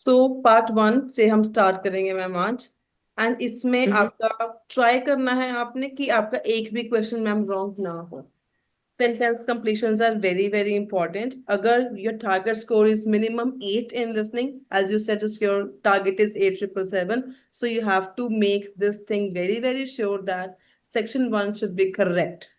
So part one से हम start करेंगे मैम आज। एंड इसमें Mm-hmm. आपका ट्राई करना है आपने कि आपका एक भी क्वेश्चन मैम रॉन्ग ना हो। Sentence completions are very very important. अगर your target score is minimum 8 in listening, as you said is your target is 8777, so you have to make this thing very very sure that section 1 should be correct,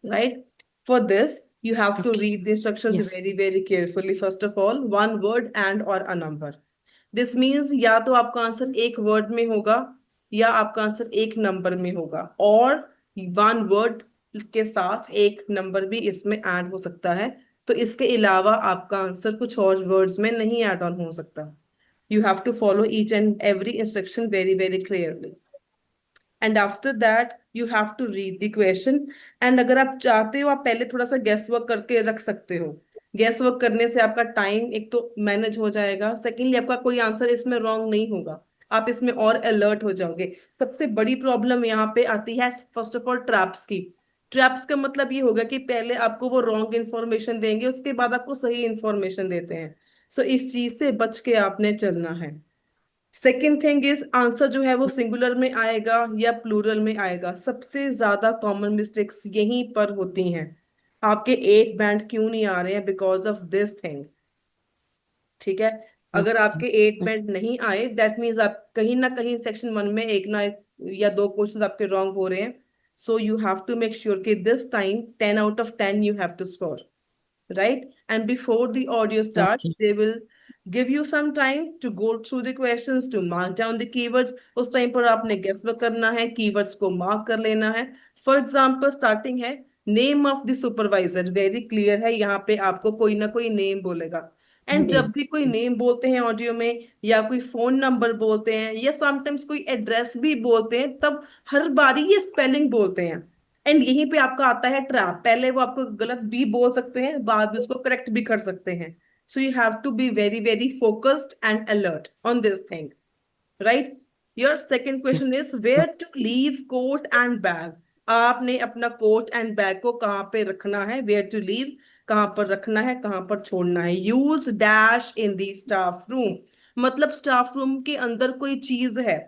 right? For this, you have to Okay. read the instructions Yes. very, very carefully. First of all, one word and or a number. This means या तो आपका answer एक word में होगा या आपका answer एक number में होगा, और वन वर्ड के साथ एक नंबर भी इसमें ऐड हो सकता है। तो इसके अलावा आपका आंसर कुछ और वर्ड्स में नहीं ऐड ऑन हो सकता। You have to follow each and every instruction very, very clearly. And after that you have to read the question. And अगर आप चाहते हो आप पहले थोड़ा सा गेस वर्क करके रख सकते हो। गेस वर्क करने से आपका टाइम एक तो मैनेज हो जाएगा, सेकेंडली आपका कोई आंसर इसमें रॉन्ग नहीं होगा, आप इसमें और अलर्ट हो जाओगे। सबसे बड़ी प्रॉब्लम यहाँ पे आती है फर्स्ट ऑफ ऑल ट्रैप्स की। ट्रैप्स का मतलब ये होगा कि पहले आपको वो रॉन्ग इन्फॉर्मेशन देंगे, उसके बाद आपको सही इन्फॉर्मेशन देते हैं। सो इस चीज से बच के आपने चलना है। सेकेंड थिंग इज आंसर जो है वो सिंगुलर में आएगा या प्लूरल में आएगा। सबसे ज्यादा कॉमन मिस्टेक्स यहीं पर होती हैं। आपके 8 बैंड क्यों नहीं आ रहे हैं? Because of this thing. ठीक है। अगर Okay. आपके 8 बैंड नहीं आए दैट मीन्स आप कहीं ना कहीं सेक्शन 1 में एक ना या दो क्वेश्चन आपके रॉन्ग हो रहे हैं। So you have to make sure कि this time 10 out of 10 you have to score, right? And before the audio starts, Okay. they will give you some time to go through the questions, to mark down the keywords. उस time पर आपने guess work करना है, keywords को mark कर लेना है। For example starting है name of the supervisor, very clear है, यहाँ पे आपको कोई ना कोई नेम बोलेगा। एंड जब Name. भी कोई नेम बोलते हैं ऑडियो में, या कोई फोन नंबर बोलते हैं, या समटाइम्स कोई एड्रेस भी बोलते हैं, तब हर बारी ये स्पेलिंग बोलते हैं। एंड यहीं पे आपका आता है ट्रैप। पहले वो आपको गलत भी बोल सकते हैं, बाद में उसको करेक्ट भी कर सकते हैं। So you have to be very very focused and alert on this thing, right? Your second Yeah. Question is Yeah. Where to leave coat and bag. आपने अपना कोट एंड बैग को कहाँ पे रखना है? वेयर टू लीव, कहाँ पर रखना है, कहाँ पर छोड़ना है। Use dash in the staff room, मतलब स्टाफ रूम के अंदर कोई चीज है।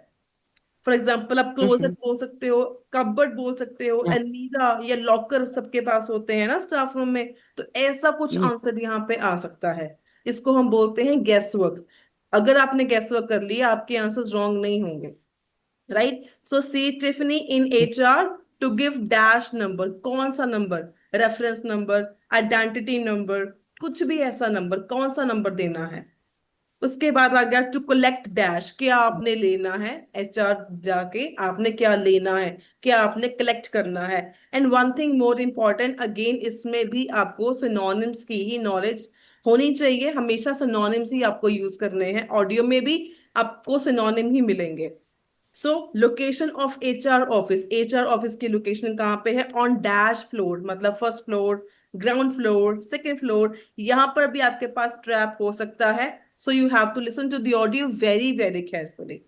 फॉर एग्जाम्पल आप क्लोजेट Mm-hmm. बोल सकते हो, कपबोर्ड बोल सकते हो, Yeah. अलमीरा या लॉकर सबके पास होते हैं ना स्टाफ रूम में। तो ऐसा कुछ Yeah. आंसर यहाँ पे आ सकता है। इसको हम बोलते हैं गेस वर्क। अगर आपने गेस वर्क कर लिया आपके आंसर्स रॉन्ग नहीं होंगे, right? So see Tiffany in HR to give dash number. कौन सा नंबर? रेफरेंस नंबर, आइडेंटिटी नंबर, कुछ भी ऐसा नंबर, कौन सा नंबर देना है। उसके बाद आ गया टू कलेक्ट डैश, क्या आपने लेना है। एचआर जाके आपने क्या लेना है, क्या आपने कलेक्ट करना है। And one thing more important again, इसमें भी आपको सिनोनिम्स की ही नॉलेज होनी चाहिए। हमेशा सिनोनिम्स ही आपको यूज करने हैं, ऑडियो में भी आपको सिनोनिम ही मिलेंगे। So location of HR office, HR office की लोकेशन कहाँ पे है? ऑन डैश फ्लोर, मतलब first floor, ground floor, second floor. यहां पर भी आपके पास ट्रैप हो सकता है। So you have to listen to the audio very very carefully.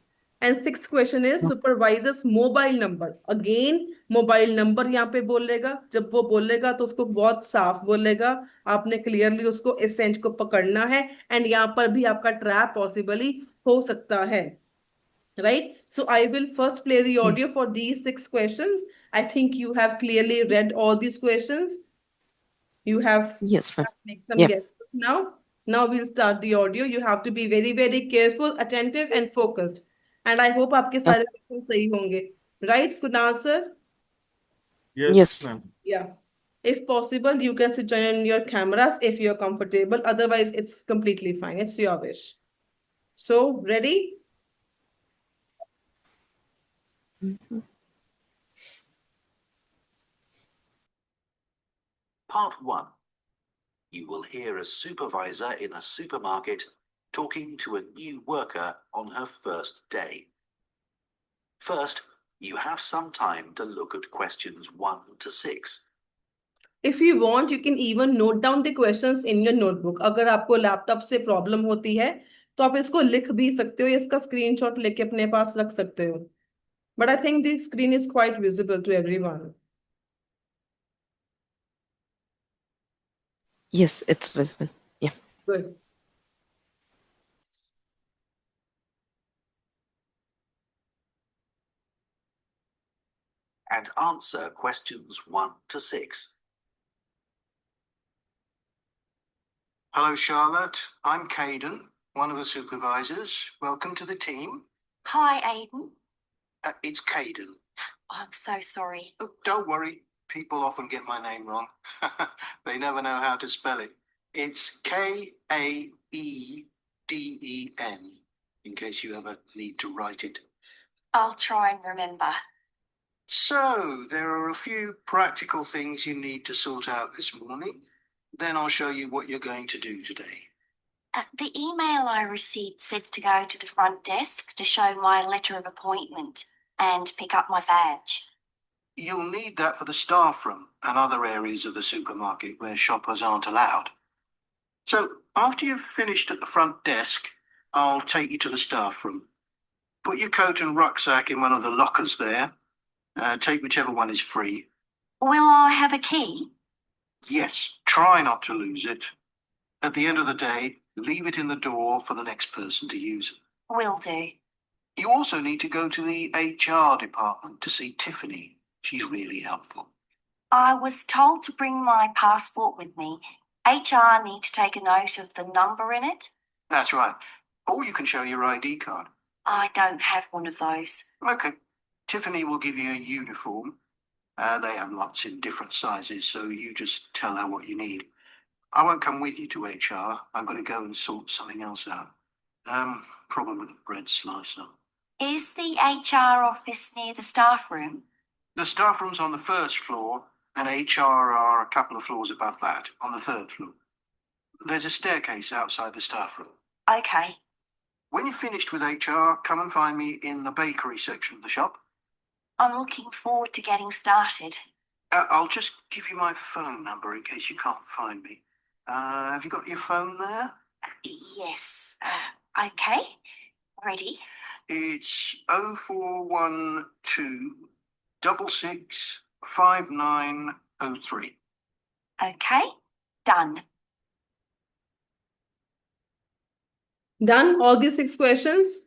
And six question is Yeah. Supervisor's mobile number. Again mobile number यहाँ पे बोलेगा, जब वो बोलेगा तो उसको बहुत साफ बोलेगा। आपने क्लियरली उसको एसेंट को पकड़ना है। एंड यहाँ पर भी आपका ट्रैप पॉसिबली हो सकता है, right? So I will first play the Yeah. audio for these six questions. I think you have clearly read all these questions. You have Yes, ma'am. make some Yeah. guesses now. Now we'll start the audio. You have to be very, very careful, attentive, and focused. And I hope आपके Okay. सारे questions सही होंगे. Right? Good answer? Yes, Yes. ma'am. Yeah. If possible, you can switch on your cameras if you're comfortable. Otherwise, it's completely fine. It's your wish. So, ready? Mhm. Part 1. You will hear a supervisor in a supermarket talking to a new worker on her first day. First, you have some time to look at questions 1 to 6. If you want, you can even note down the questions in your notebook. अगर आपको laptop से problem होती है तो आप इसको लिख भी सकते हो या इसका स्क्रीनशॉट लेके अपने पास रख सकते हो। But I think the screen is quite visible to everyone. Yes, it's visible. Yeah. Good. and answer questions 1 to 6. Hello, Charlotte. I'm Caden, one of the supervisors. Welcome to the team. Hi, Aidan. It's Caden. I'm so sorry. Oh, don't worry. People often get my name wrong. They never know how to spell it. It's Kaeden, in case you ever need to write it. I'll try and remember. So, there are a few practical things you need to sort out this morning. Then I'll show you what you're going to do today. The email I received said to go to the front desk to show my letter of appointment and pick up my badge. You'll need that for the staff room and other areas of the supermarket where shoppers aren't allowed. So, after you've finished at the front desk, I'll take you to the staff room. Put your coat and rucksack in one of the lockers there. Take whichever one is free. Will I have a key? Yes, try not to lose it. At the end of the day, leave it in the door for the next person to use. Will do. You also need to go to the HR department to see Tiffany. She's really helpful. I was told to bring my passport with me. HR need to take a note of the number in it. That's right. Or you can show your ID card. I don't have one of those. Okay. Tiffany will give you a uniform. They have lots in different sizes, so you just tell her what you need. I won't come with you to HR. I'm going to go and sort something else out. Problem with the bread slicer. Is the HR office near the staff room? The staff room's on the first floor, and HR are a couple of floors above that, on the third floor. There's a staircase outside the staff room. Okay. When you're finished with HR, come and find me in the bakery section of the shop. I'm looking forward to getting started. I'll just give you my phone number in case you can't find me. Have you got your phone there? Yes. Okay. Ready? It's 0412 66 5903. Okay. Done. Done all these 6 questions?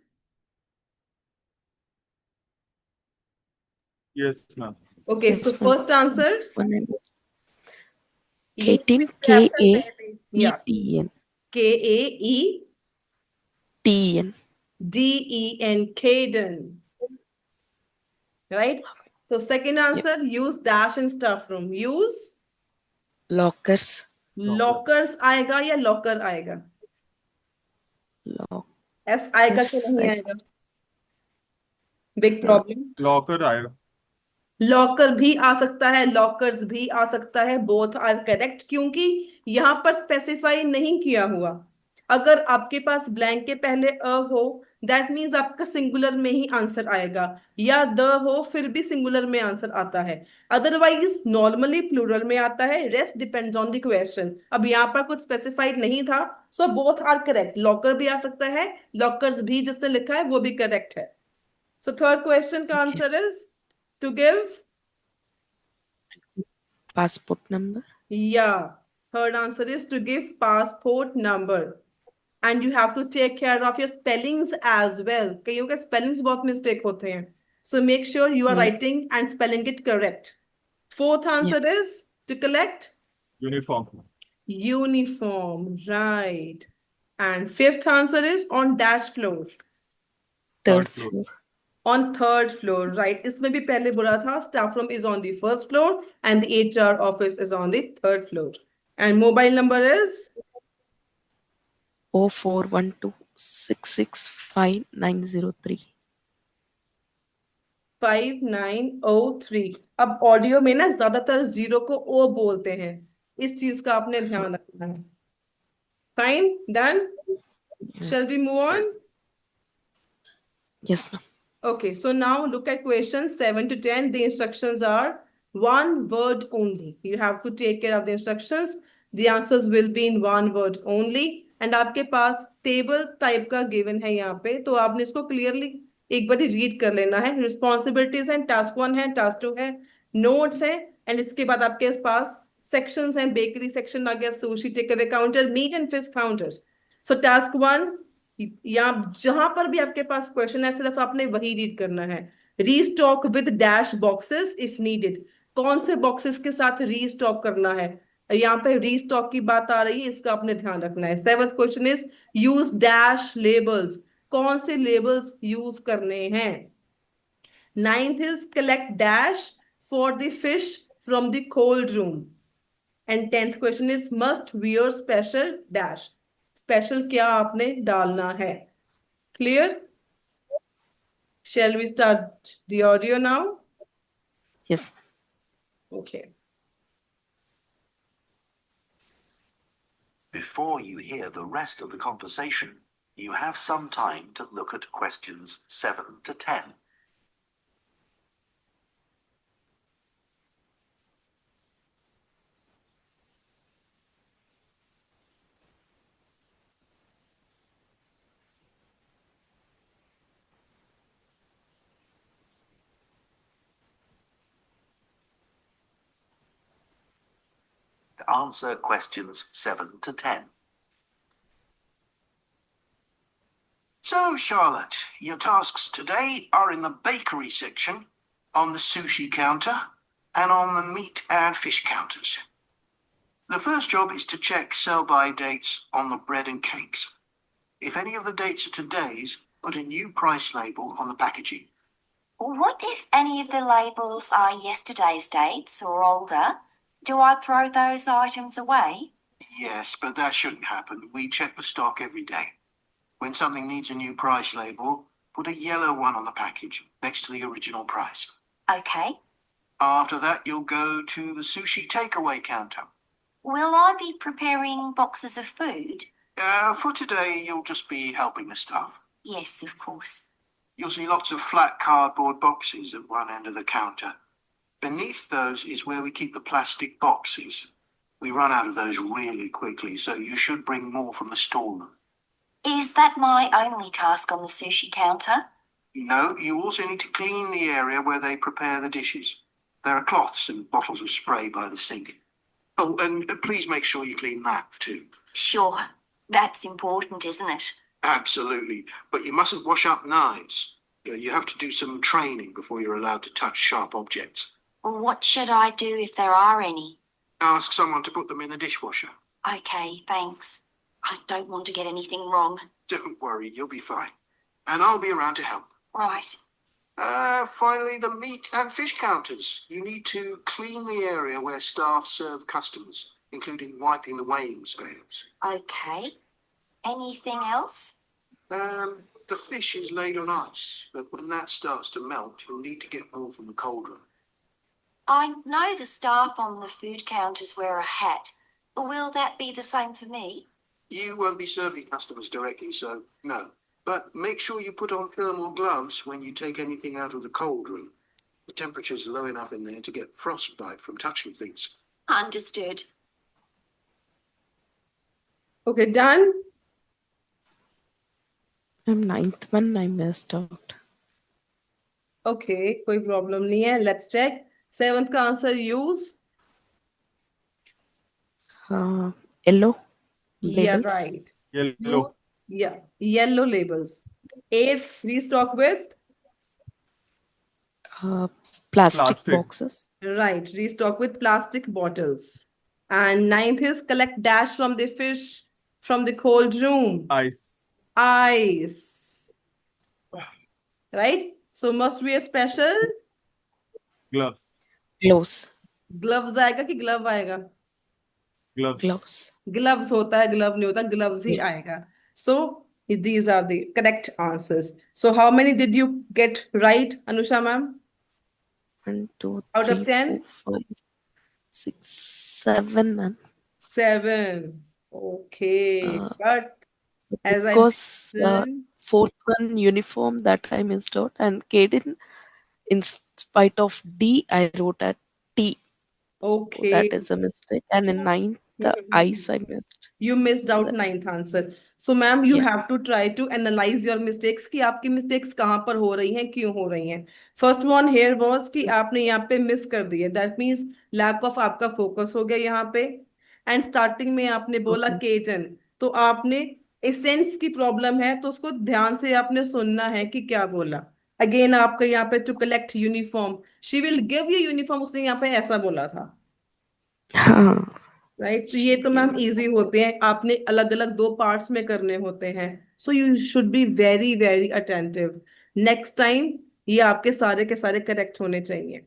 Yes, ma'am. Okay, Yes, so ma'am. first answer. One name. ये Kaden, Yeah. K-A-E-T-N. Kaeden. T-N. Caden. Right? So second answer, use dash in staff room. Use Lockers. lockers आएगा या locker आएगा? Lock. S आएगा कि Lockers, नहीं I- आएगा? Big problem. Locker आएगा. Locker भी आ सकता है, लॉकर्स भी आ सकता है, बोथ आर करेक्ट, क्योंकि यहां पर स्पेसिफाई नहीं किया हुआ. अगर आपके पास ब्लैंक के पहले अ हो, दैट मीन्स आपका सिंगुलर में ही आंसर आएगा, या द हो फिर भी सिंगुलर में आंसर आता है. अदरवाइज नॉर्मली प्लूरल में आता है. Rest depends on the question. अब यहाँ पर कुछ स्पेसिफाइड नहीं था, so both are correct. Locker भी आ सकता है, लॉकर्स भी जिसने लिखा है वो भी करेक्ट है. सो थर्ड क्वेश्चन का answer is to give Passport number. Yeah, third answer is to give passport number. And you have to take care of your spellings as well. कईयों के spellings बहुत mistake होते हैं. So make sure you are Yeah. writing and spelling it correct. Fourth answer is to collect uniform. uniform. Right. And fifth answer is on dash floor. Third floor. floor. On third floor, right? इसमें भी पहले बोला था staff room is on the first floor and the HR office is on the third floor. And mobile number is 0412665903. 5903. अब audio में ना ज्यादातर zero को ओ बोलते हैं, इस चीज का आपने ध्यान रखना है. Fine, done. Shall we move on? Yes, ma'am. Okay, so now look at questions 7 to 10. The instructions are one word only. You have to take care of the instructions. The answers will be in one word only. And आपके पास table type का given है यहाँ पे, तो आपने इसको clearly एक बार read कर लेना है. रिस्पॉन्सिबिलिटीज हैं, टास्क 1 है, टास्क 2 है, नोट्स है, एंड इसके बाद आपके पास सेक्शंस हैं. बेकरी सेक्शन आ गया, sushi take away counter, meat and fish counters. So task 1, या जहां पर भी आपके पास क्वेश्चन है सिर्फ आपने वही रीड करना है. Restock with dash boxes if needed, कौन से बॉक्सेस के साथ रीस्टॉक करना है, यहाँ पे रीस्टॉक की बात आ रही है, इसका आपने ध्यान रखना है। Seventh question is use dash labels, कौन से लेबल्स यूज करने हैं। Ninth is collect dash for the fish from the cold room, and tenth question is must wear special dash, special क्या आपने डालना है। Clear? Shall we start the audio now? Yes. Okay. Before you hear the rest of the conversation, you have some time to look at questions 7 to 10. Answer questions 7 to 10. So, Charlotte, your tasks today are in the bakery section, on the sushi counter, and on the meat and fish counters. The first job is to check sell-by dates on the bread and cakes. If any of the dates are today's, put a new price label on the packaging. What if any of the labels are yesterday's dates or older? Do I throw those items away? Yes, but that shouldn't happen. We check the stock every day. When something needs a new price label, put a yellow one on the package next to the original price. Okay. After that, you'll go to the sushi takeaway counter. Will I be preparing boxes of food? For today, you'll just be helping the staff. Yes, of course. You'll see lots of flat cardboard boxes at one end of the counter. Beneath those is where we keep the plastic boxes. We run out of those really quickly, so you should bring more from the storeroom. Is that my only task on the sushi counter? No, you also need to clean the area where they prepare the dishes. There are cloths and bottles of spray by the sink. Oh, and please make sure you clean that too. Sure. That's important, isn't it? Absolutely. But you mustn't wash up knives. You have to do some training before you're allowed to touch sharp objects. What should I do if there are any? Ask someone to put them in the dishwasher. Okay, thanks. I don't want to get anything wrong. Don't worry, you'll be fine. And I'll be around to help. Right. Finally, the meat and fish counters. You need to clean the area where staff serve customers, including wiping the weighing scales. Okay. Anything else? The fish is laid on ice, but when that starts to melt, you'll need to get more from the cold room. I know the staff on the food counters wear a hat. Will that be the same for me? You won't be serving customers directly, so no. But make sure you put on thermal gloves when you take anything out of the cold room. The temperature's low enough in there to get frostbite from touching things. Understood. Okay, done? Ninth one I missed out. Okay, कोई problem नहीं है. Let's check. Seventh का answer use. Yellow Yeah, labels. right. Yellow. Yeah, yellow labels. Eighth, restock with. Plastic Plastic. boxes. Right, restock with plastic bottles. And ninth is collect dash from the fish from the cold room. Ice. Ice. Right? So must be a special Gloves. Gloves. gloves आएगा कि glove आएगा? Gloves. Gloves. Gloves होता है, glove नहीं होता, gloves ही आएगा. So these are the correct answers. So how many did you get right, Anusha ma'am? 1, 2, Out of 3, 10? 4, 5, 6, 7, ma'am. 7. Okay, but as I Because mentioned, fourth one uniform that I missed out, and Kaden, in spite of D, I wrote a T. So okay. that is a mistake. And in So- ninth, the ice I missed. You missed out That is- ninth answer. So ma'am, you Yeah. have to try to analyze your mistakes कि आपकी mistakes कहाँ पर हो रही हैं, क्यों हो रही हैं. First one here was कि आपने यहाँ पे miss कर दिए. That means lack of आपका focus हो गया यहाँ पे. And starting में आपने बोला Cajun. तो आपने essence की problem है, तो उसको ध्यान से आपने सुनना है कि क्या बोला. अगेन आपका यहाँ पे to collect uniform, she will give you uniform, उसने यहाँ पे ऐसा बोला था, हाँ राइट। तो ये तो मैम इजी होते हैं, आपने अलग अलग दो पार्ट्स में करने होते हैं, so you should be very very attentive. Next time ये आपके सारे के सारे करेक्ट होने चाहिए।